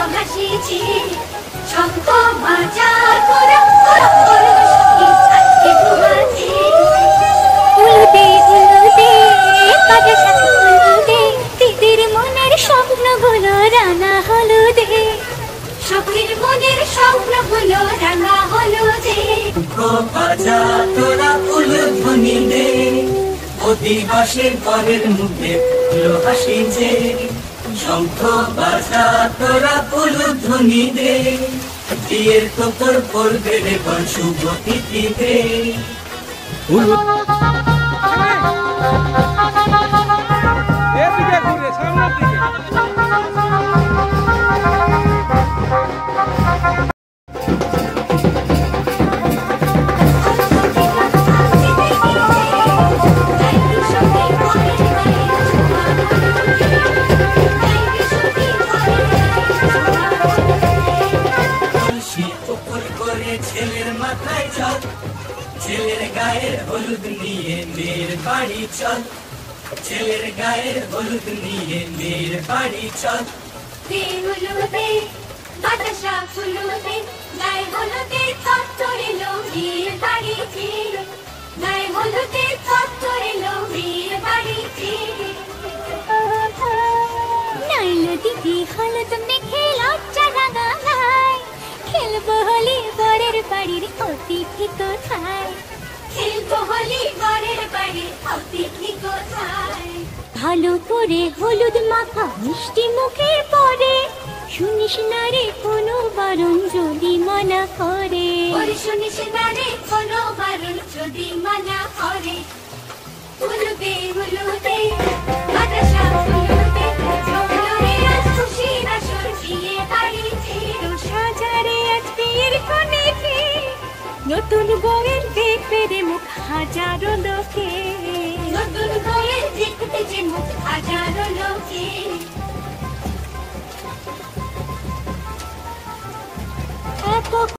হাসিছে শঙ্খ বাজা তোরা তোরা বলো সখী আজকে ঘুমাচ্ছে উলুদে উলুদে বাতাসা উলুদে দিদির মনের স্বপ্নগুলো রাঙা হলুদে সখীর মনের স্বপ্নগুলো রাঙা হলুদে বাজা তোরা উলুধ্বনি দে অধিবাসের পরের মুখে ফুলো হাসিছে শঙ্খ বাজা তোরা উলুধ্বনি দে বিয়ের তোর পড়বে রে কোন শুভ তিথিতে ছেলের মাথায় চল ছেলের গায়ের হলুদ নিয়ে মেয়ের বাড়ি চল ছেলের গায়ের হলুদ নিয়ে মেয়ের বাড়ি চল হলুদে বাতাসা ফুলুদে গায়ে হলুদে থরথরে লো মেয়ের বাড়ি ছেড়ে গায়ে হলুদে থরথরে লো মেয়ের বাড়ি ছেড়ে নাইলো দিদি হলুদ মেখে লজ্জা রাঙায় খেলবো হোলি বরের বাড়ির অতিথি কোথায় খেলবো হোলি বরের বাড়ির অতিথি কোথায় ভালো করে হলুদ মাখা মিষ্টি মুখের পরে শুনিস না রে কোনো বারণ যদি মানা করে শুনিস না রে কোনো বারণ যদি মানা করে হলুদে হলুদে বাতাসা ফুলুদে ঝলরে আজ খুশির আসর বিয়ে বাড়ি ছিল সাজারে আজ বিয়ের কনেকে নতুন বউয়ের দেখবে রে মুখ হাজারো